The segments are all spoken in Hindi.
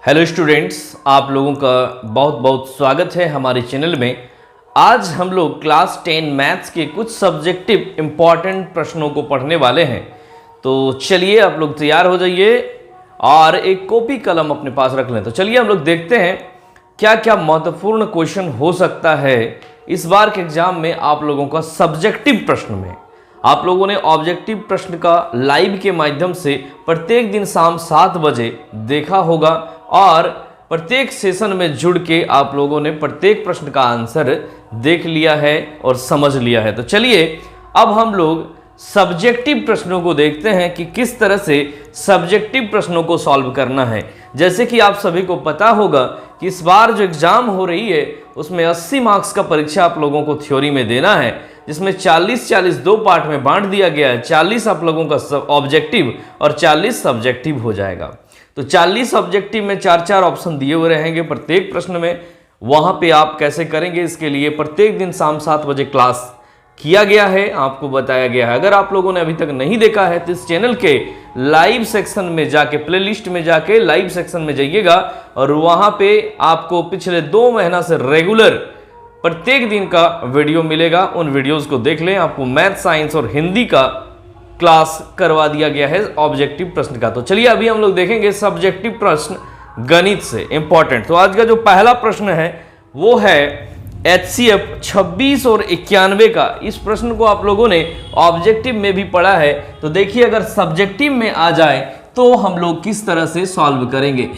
हेलो स्टूडेंट्स, आप लोगों का बहुत बहुत स्वागत है हमारे चैनल में। आज हम लोग क्लास 10 मैथ्स के कुछ सब्जेक्टिव इम्पॉर्टेंट प्रश्नों को पढ़ने वाले हैं। तो चलिए आप लोग तैयार हो जाइए और एक कॉपी कलम अपने पास रख लें। तो चलिए हम लोग देखते हैं क्या क्या महत्वपूर्ण क्वेश्चन हो सकता है इस बार के एग्जाम में आप लोगों का सब्जेक्टिव प्रश्न में। आप लोगों ने ऑब्जेक्टिव प्रश्न का लाइव के माध्यम से प्रत्येक दिन शाम 7 बजे देखा होगा और प्रत्येक सेशन में जुड़ के आप लोगों ने प्रत्येक प्रश्न का आंसर देख लिया है और समझ लिया है। तो चलिए अब हम लोग सब्जेक्टिव प्रश्नों को देखते हैं कि किस तरह से सब्जेक्टिव प्रश्नों को सॉल्व करना है। जैसे कि आप सभी को पता होगा कि इस बार जो एग्जाम हो रही है उसमें 80 मार्क्स का परीक्षा आप लोगों को थ्योरी में देना है, जिसमें 40-40 दो पार्ट में बांट दिया गया है। 40 आप लोगों का ऑब्जेक्टिव और 40 सब्जेक्टिव हो जाएगा। तो 40 ऑब्जेक्टिव में 4-4 ऑप्शन दिए हुए रहेंगे प्रत्येक प्रश्न में। वहां पे आप कैसे करेंगे इसके लिए प्रत्येक दिन शाम 7 बजे क्लास किया गया है, आपको बताया गया है। अगर आप लोगों ने अभी तक नहीं देखा है तो इस चैनल के लाइव सेक्शन में जाके, प्लेलिस्ट में जाके लाइव सेक्शन में जाइएगा और वहां पे आपको पिछले 2 महीना से रेगुलर प्रत्येक दिन का वीडियो मिलेगा। उन वीडियोस को देख लें। आपको मैथ, साइंस और हिंदी का क्लास करवा दिया गया है ऑब्जेक्टिव प्रश्न का। तो चलिए अभी हम लोग देखेंगे सब्जेक्टिव प्रश्न गणित से इंपॉर्टेंट। तो आज का जो पहला प्रश्न है वो है HCF 26 और 91 का। इस प्रश्न को आप लोगों ने ऑब्जेक्टिव में भी पढ़ा है। तो देखिए अगर सब्जेक्टिव में आ जाए तो हम लोग किस तरह से सॉल्व करेंगे।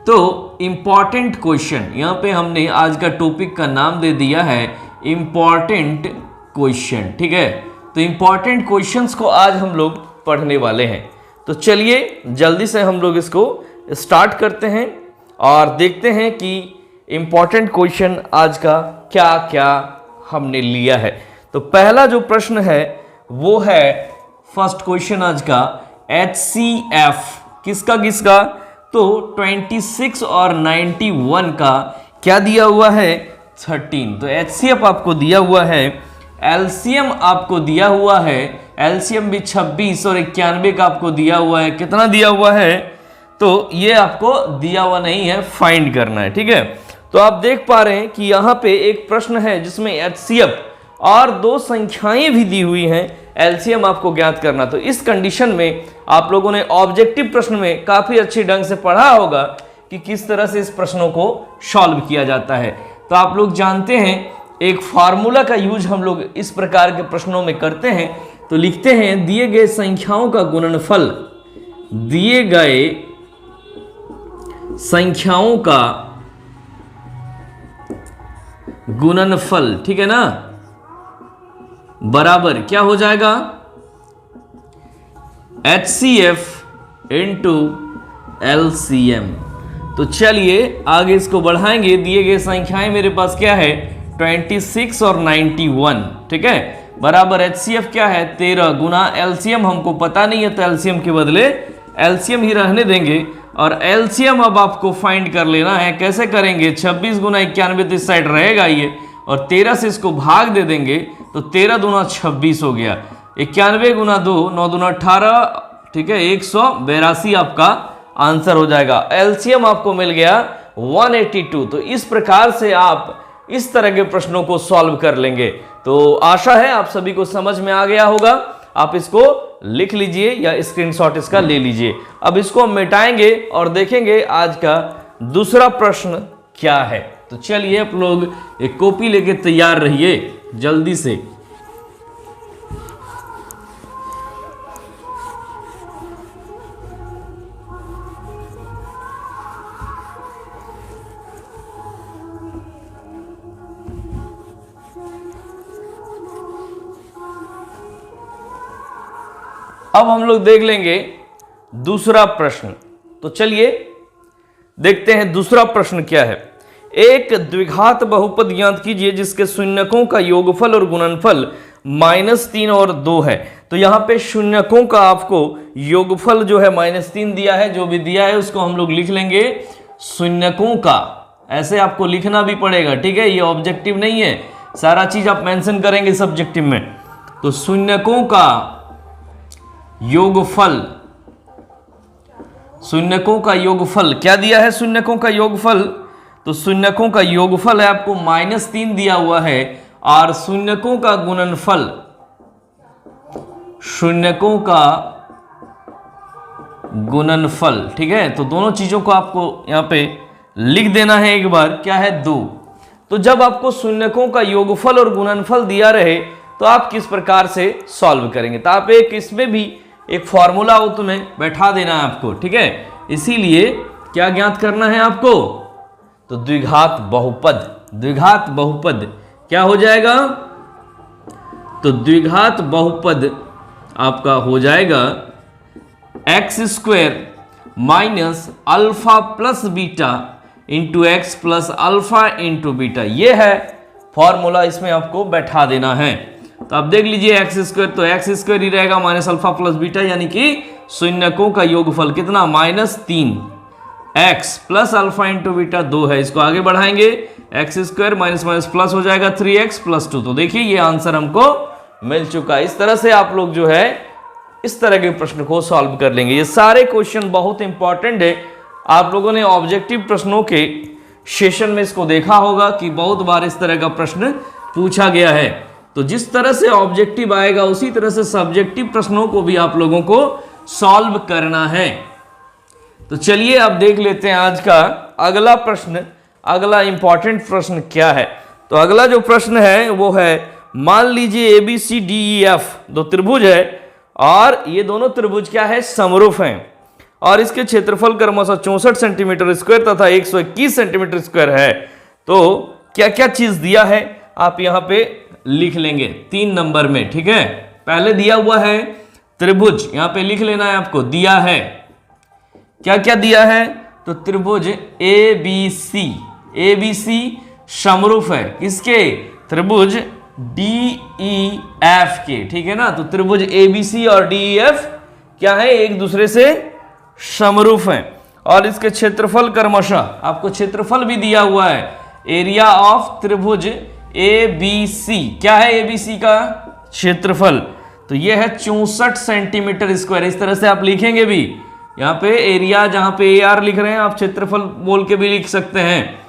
तो इंपॉर्टेंट क्वेश्चन, यहाँ पे हमने आज का टॉपिक का नाम दे दिया है इंपॉर्टेंट क्वेश्चन, ठीक है। तो इंपॉर्टेंट क्वेश्चंस को आज हम लोग पढ़ने वाले हैं। तो चलिए जल्दी से हम लोग इसको स्टार्ट करते हैं और देखते हैं कि इंपॉर्टेंट क्वेश्चन आज का क्या क्या हमने लिया है। तो पहला जो प्रश्न है वो है फर्स्ट क्वेश्चन आज का HCF किसका तो 26 और 91 का क्या दिया हुआ है 13। तो HCF आपको दिया हुआ है, LCM आपको दिया हुआ है, LCM भी 26 और 91 का आपको दिया हुआ है। कितना दिया हुआ है तो ये आपको दिया हुआ नहीं है, फाइंड करना है, ठीक है। तो आप देख पा रहे हैं कि यहाँ पे एक प्रश्न है जिसमें HCF और 2 संख्याएं भी दी हुई हैं, LCM आपको ज्ञात करना। तो इस कंडीशन में आप लोगों ने ऑब्जेक्टिव प्रश्न में काफी अच्छी ढंग से पढ़ा होगा कि किस तरह से इस प्रश्नों को सॉल्व किया जाता है। तो आप लोग जानते हैं एक फॉर्मूला का यूज हम लोग इस प्रकार के प्रश्नों में करते हैं। तो लिखते हैं दिए गए संख्याओं का गुणनफल, दिए गए संख्याओं का गुणनफल, ठीक है ना, बराबर क्या हो जाएगा HCF इंटू LCM। तो चलिए आगे इसको बढ़ाएंगे। दिए गए संख्याएं मेरे पास क्या है 26 और 91, ठीक है, बराबर HCF क्या है 13 गुना LCM हमको पता नहीं है तो LCM के बदले LCM ही रहने देंगे और LCM अब आपको फाइंड कर लेना है। कैसे करेंगे 26 गुना 91 तो इस साइड रहेगा ये और 13 से इसको भाग दे देंगे तो 13 दूना 26 हो गया। 91 गुना 2 9 दूना 18, ठीक है, 182 आपका आंसर हो जाएगा। LCM आपको मिल गया 182। तो इस प्रकार से आप इस तरह के प्रश्नों को सॉल्व कर लेंगे। तो आशा है आप सभी को समझ में आ गया होगा। आप इसको लिख लीजिए या स्क्रीनशॉट इसका ले लीजिए। अब इसको हम मिटाएंगे और देखेंगे आज का दूसरा प्रश्न क्या है। तो चलिए आप लोग एक कॉपी लेके तैयार रहिए जल्दी से। अब हम लोग देख लेंगे दूसरा प्रश्न। तो चलिए देखते हैं दूसरा प्रश्न क्या है। एक द्विघात बहुपद ज्ञात कीजिए जिसके शून्यकों का योगफल और गुणनफल -3 और 2 है। तो यहाँ पे शून्यकों का आपको योगफल जो है -3 दिया है, जो भी दिया है उसको हम लोग लिख लेंगे शून्यकों का। ऐसे आपको लिखना भी पड़ेगा, ठीक है, ये ऑब्जेक्टिव नहीं है, सारा चीज आप मेंशन करेंगे सब्जेक्टिव में। तो शून्यकों का योगफल शून्यकों का योगफल क्या दिया है? शून्यकों का योगफल, तो शून्यकों का योगफल है आपको -3 दिया हुआ है, और शून्यकों का गुणनफल, शून्यकों का गुणनफल, ठीक है। तो दोनों चीजों को आपको यहां पे लिख देना है एक बार, क्या है 2। तो जब आपको शून्यकों का योगफल और गुणनफल दिया रहे तो आप किस प्रकार से सॉल्व करेंगे? तो आप एक इसमें भी एक फॉर्मूला हो तुम्हें बैठा देना है आपको, ठीक है। इसीलिए क्या ज्ञात करना है आपको? तो द्विघात बहुपद, द्विघात बहुपद क्या हो जाएगा? तो द्विघात बहुपद आपका हो जाएगा x² minus alpha plus beta into x plus alpha into beta. ये है फॉर्मूला, इसमें आपको बैठा देना है। तो आप देख लीजिए x², तो x² ही रहेगा माइनस अल्फा प्लस बीटा, यानी कि शून्यकों का योगफल कितना? -3 x plus alpha into beta 2 है। इसको आगे बढ़ाएंगे, x² माइनस माइनस प्लस हो जाएगा 3x प्लस 2। तो देखिए ये आंसर हमको मिल चुका है। इस तरह से आप लोग जो है इस तरह के प्रश्न को सॉल्व कर लेंगे। ये सारे क्वेश्चन बहुत इंपॉर्टेंट है। आप लोगों ने ऑब्जेक्टिव प्रश्नों के सेशन में इसको देखा होगा कि बहुत बार इस तरह का प्रश्न पूछा गया है। तो जिस तरह से ऑब्जेक्टिव आएगा उसी तरह से सब्जेक्टिव प्रश्नों को भी आप लोगों को सॉल्व करना है। तो चलिए अब देख लेते हैं आज का अगला प्रश्न। अगला इंपॉर्टेंट प्रश्न क्या है? तो अगला जो प्रश्न है वो है, मान लीजिए ABCDEF दो त्रिभुज है और ये दोनों त्रिभुज क्या है? समरूप हैं और इसके क्षेत्रफल क्रमशः 64 सेंटीमीटर स्क्वायर तथा 121 सेंटीमीटर स्क्वायर है। तो क्या क्या चीज दिया है आप यहां पे लिख लेंगे 3 नंबर में, ठीक है। पहले दिया हुआ है त्रिभुज, यहां पे लिख लेना है आपको। दिया है क्या क्या दिया है? तो त्रिभुज ABC समरूप है किसके? त्रिभुज DEF के, ठीक है ना। तो त्रिभुज ABC और DEF क्या है? एक दूसरे से समरूप हैं और इसके क्षेत्रफल क्रमशः, आपको क्षेत्रफल भी दिया हुआ है। एरिया ऑफ त्रिभुज ABC क्या है? ABC का क्षेत्रफल तो यह है 64 सेंटीमीटर स्क्वायर। इस तरह से आप लिखेंगे भी, यहाँ पे एरिया जहां पे AR लिख रहे हैं आप क्षेत्रफल बोल के भी लिख सकते हैं।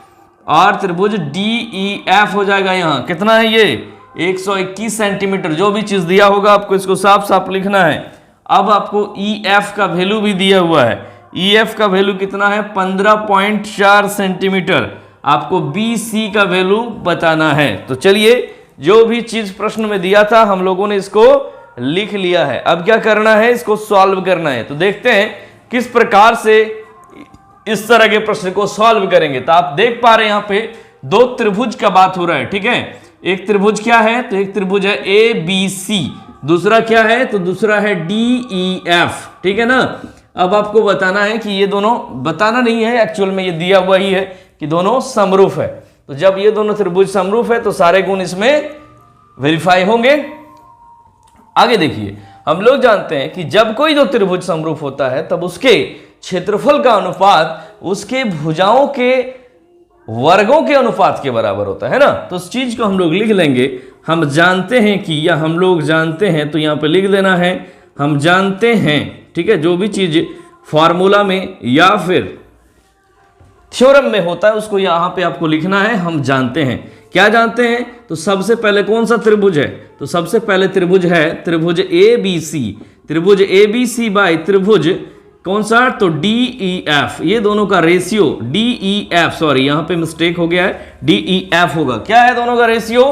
और त्रिभुज DEF हो जाएगा, यहाँ कितना है ये? 121 सेंटीमीटर। जो भी चीज दिया होगा आपको इसको साफ साफ लिखना है। अब आपको EF का वैल्यू भी दिया हुआ है। EF का वैल्यू कितना है? 15.4 सेंटीमीटर। आपको BC का वैल्यू बताना है। तो चलिए जो भी चीज प्रश्न में दिया था हम लोगों ने इसको लिख लिया है। अब क्या करना है? इसको सॉल्व करना है। तो देखते हैं किस प्रकार से इस तरह के प्रश्न को सॉल्व करेंगे। तो आप देख पा रहे हैं यहाँ पे 2 त्रिभुज का बात हो रहा है, ठीक है। एक त्रिभुज क्या है? तो एक त्रिभुज है ABC, दूसरा क्या है? तो दूसरा है DEF, ठीक है ना। अब आपको बताना है कि ये दोनों, बताना नहीं है एक्चुअल में, ये दिया हुआ ही है कि दोनों समरूप है। तो जब ये दोनों त्रिभुज समरूप है तो सारे गुण इसमें वेरीफाई होंगे। आगे देखिए, हम लोग जानते हैं कि जब कोई दो त्रिभुज समरूप होता है तब उसके क्षेत्रफल का अनुपात उसके भुजाओं के वर्गों के अनुपात के बराबर होता है ना। तो उस चीज को हम लोग लिख लेंगे। हम जानते हैं कि, या हम लोग जानते हैं, तो यहां पे लिख देना है हम जानते हैं, ठीक है। जो भी चीज फॉर्मूला में या फिर थ्योरम में होता है उसको यहां पे आपको लिखना है हम जानते हैं। क्या जानते हैं? तो सबसे पहले कौन सा त्रिभुज है? तो सबसे पहले त्रिभुज है त्रिभुज ABC। त्रिभुज ABC बाय त्रिभुज कौन सा? तो DEF। ये दोनों का रेशियो DEF, सॉरी यहां पे मिस्टेक हो गया है, DEF होगा। क्या है दोनों का रेशियो?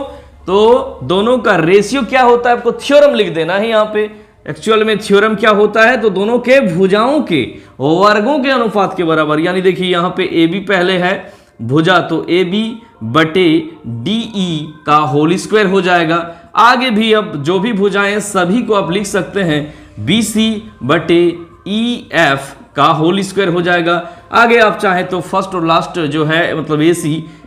तो दोनों का रेशियो क्या होता है? आपको थ्योरम लिख देना है यहाँ पे। एक्चुअल में थ्योरम क्या होता है? तो दोनों के भुजाओं के वर्गों के अनुपात के बराबर। यानी देखिए यहाँ पे AB पहले है भुजा, तो AB बटे DE का होल स्क्वायर हो जाएगा। आगे भी अब जो भी भुजाएं सभी को आप लिख सकते हैं BC बटे EF का होल स्क्वायर हो जाएगा। आगे आप चाहे तो फर्स्ट और लास्ट जो है मतलब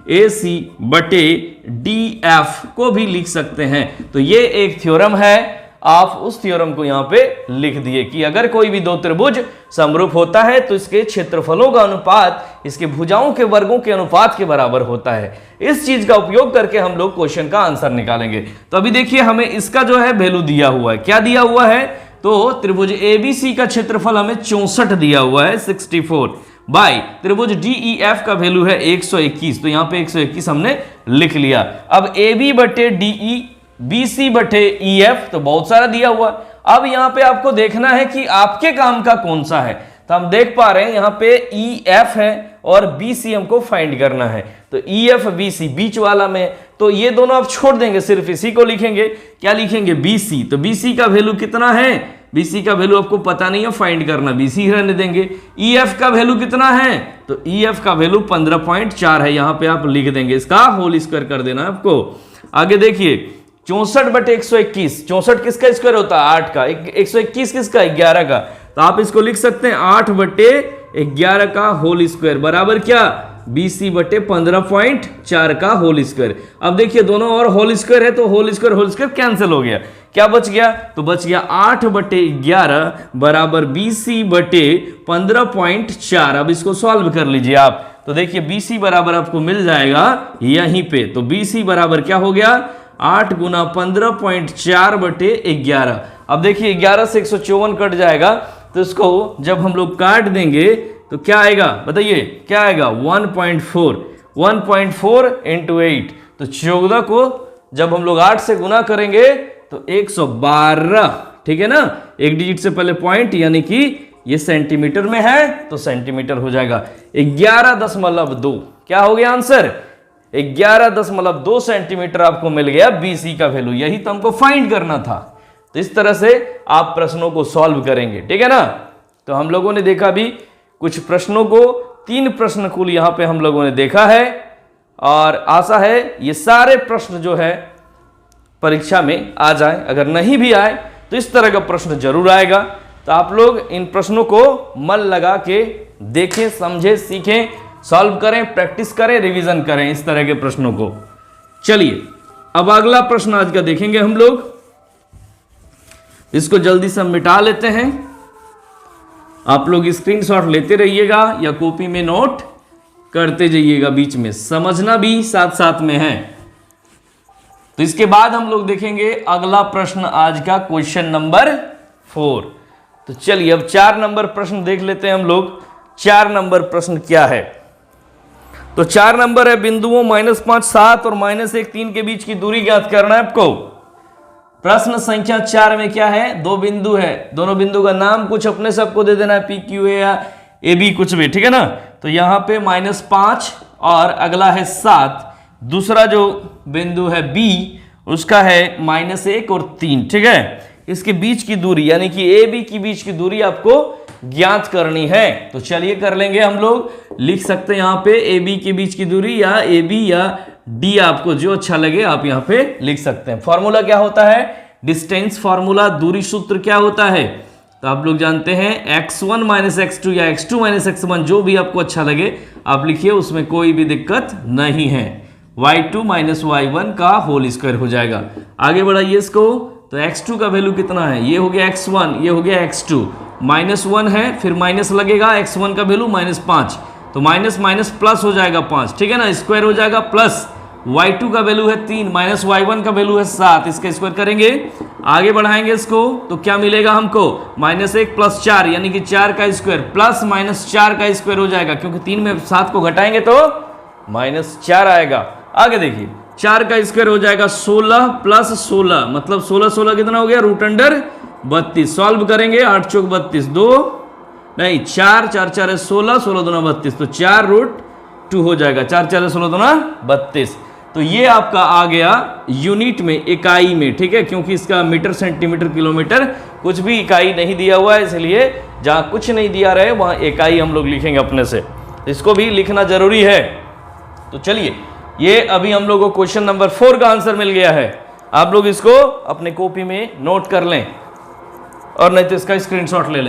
AC बटे DF को भी लिख सकते हैं। तो ये एक थ्योरम है, आप उस थ्योरम को यहां पे लिख दिए कि अगर कोई भी दो त्रिभुज समरूप होता है तो इसके क्षेत्रफलों का अनुपात इसके भुजाओं के वर्गों के अनुपात के बराबर होता है। इस चीज का उपयोग करके हम लोग क्वेश्चन का आंसर निकालेंगे। तो अभी देखिए हमें इसका जो है वैल्यू दिया हुआ है। क्या दिया हुआ है? तो त्रिभुज ABC का क्षेत्रफल हमें 64 दिया हुआ है 64 बाय त्रिभुज DEF का वैल्यू है 121, तो यहाँ पे 121 हमने लिख लिया। अब AB बटे DE, BC बटे EF तो बहुत सारा दिया हुआ। अब यहाँ पे आपको देखना है कि आपके काम का कौन सा है। तो हम देख पा रहे हैं यहाँ पे EF है और BC हमको फाइंड करना है। तो EF BC बीच वाला में, तो ये दोनों आप छोड़ देंगे, सिर्फ इसी को लिखेंगे। क्या लिखेंगे? BC। तो BC का वैल्यू कितना है? BC का वैल्यू आपको पता नहीं है, फाइंड करना, BC ही रहने देंगे। EF का वैल्यू कितना है? तो EF का वैल्यू 15.4 है, यहाँ पे आप लिख देंगे, इसका होल स्क्वायर कर देना आपको। आगे देखिए 64 बटे 121, 64 किसका स्क्वायर होता है? 8 का। 121 किसका? 11 का। तो आप इसको लिख सकते हैं 8 बटे 11 का होल स्क्वायर बराबर क्या? BC बटे 15.4 का होल स्क्वायर। अब देखिए दोनों और होल स्क्वायर है, तो होल स्क्वायर कैंसिल हो गया। क्या बच गया? तो बच गया 8 बटे 11 बराबर BC बटे 15.4। अब इसको सॉल्व कर लीजिए आप, तो देखिए BC बराबर आपको मिल जाएगा यहीं पे। तो BC बराबर क्या हो गया? 8 गुना 15.4 बटे 11। अब देखिए 11 से 154 कट जाएगा, तो इसको जब हम लोग काट देंगे तो क्या आएगा? बताइए क्या आएगा? 1.4 इंटू 8। तो 14 को जब हम लोग 8 से गुना करेंगे तो 112, ठीक है ना? एक डिजिट से पहले पॉइंट, यानी कि ये सेंटीमीटर में है तो सेंटीमीटर हो जाएगा। 11.2 क्या हो गया आंसर? 11.2 सेंटीमीटर आपको मिल गया BC का वैल्यू। यही तो हमको फाइंड करना था। तो इस तरह से आप प्रश्नों को सॉल्व करेंगे, ठीक है ना? तो हम लोगों ने देखा भी कुछ प्रश्नों को, 3 प्रश्न कुल यहाँ पे हम लोगों ने देखा है, और आशा है ये सारे प्रश्न जो है परीक्षा में आ जाए। अगर नहीं भी आए तो इस तरह का प्रश्न जरूर आएगा। तो आप लोग इन प्रश्नों को मन लगा के देखें, समझें, सीखें, सॉल्व करें, प्रैक्टिस करें, रिवीजन करें इस तरह के प्रश्नों को। चलिए अब अगला प्रश्न आज का देखेंगे हम लोग। इसको जल्दी से मिटा लेते हैं। आप लोग स्क्रीनशॉट लेते रहिएगा या कॉपी में नोट करते जाइएगा, बीच में समझना भी साथ साथ में है। तो इसके बाद हम लोग देखेंगे अगला प्रश्न आज का, क्वेश्चन नंबर 4। तो चलिए अब 4 नंबर प्रश्न देख लेते हैं हम लोग। 4 नंबर प्रश्न क्या है? तो 4 नंबर है, बिंदुओं -5, 7 और -1, 3 के बीच की दूरी ज्ञात करना है आपको। प्रश्न संख्या 4 में क्या है? 2 बिंदु है, दोनों बिंदु का नाम कुछ अपने सबको दे देना है, PQA या AB कुछ भी, ठीक है ना? तो यहाँ पे -5 और अगला है 7। दूसरा जो बिंदु है B, उसका है -1 और 3, ठीक है? इसके बीच की दूरी यानी कि AB की बीच की दूरी आपको ज्ञात करनी है। तो चलिए कर लेंगे हम लोग। लिख सकते हैं यहाँ पे AB के बीच की दूरी, या AB या D, आपको जो अच्छा लगे आप यहाँ पे लिख सकते हैं। फॉर्मूला क्या होता है? डिस्टेंस फॉर्मूला, दूरी सूत्र क्या होता है? तो आप लोग जानते हैं x1 - x2 या x2 - x1, जो भी आपको अच्छा लगे आप लिखिए, उसमें कोई भी दिक्कत नहीं है। y2 - y1 का होल स्क्वायर हो जाएगा। आगे बढ़ाइए इसको। तो x2 का वैल्यू कितना है? ये हो गया x1, ये हो गया x2, -1 है, फिर माइनस लगेगा, x1 का वैल्यू -5, तो माइनस माइनस प्लस हो जाएगा 5, ठीक है ना? स्क्वायर हो जाएगा प्लस। y2 का वैल्यू है 3, माइनस y1 का वैल्यू है 7, इसका स्क्वायर करेंगे। आगे बढ़ाएंगे इसको तो क्या मिलेगा हमको? -1 + 4 यानी कि 4 का स्क्वायर प्लस -4 का स्क्वायर हो जाएगा, क्योंकि 3 में 7 को घटाएंगे तो -4 आएगा। आगे देखिए 4 का स्क्वायर हो जाएगा 16 + 16, मतलब 16 कितना हो गया? √32। सॉल्व करेंगे, 8 × 4 = 32, 2 नहीं 4 4 4 है 16, 16 दूना 32, तो 4√2 हो जाएगा। 4 4 है 16 दूना 32। तो ये आपका आ गया यूनिट में, इकाई में, ठीक है? क्योंकि इसका मीटर, सेंटीमीटर, किलोमीटर कुछ भी इकाई नहीं दिया हुआ है, इसलिए जहां कुछ नहीं दिया रहे वहां इकाई हम लोग लिखेंगे अपने से। इसको भी लिखना जरूरी है। तो चलिए ये अभी हम लोग को क्वेश्चन नंबर 4 का आंसर मिल गया है। आप लोग इसको अपने कॉपी में नोट कर लें, और नहीं तो इसका स्क्रीनशॉट ले लें।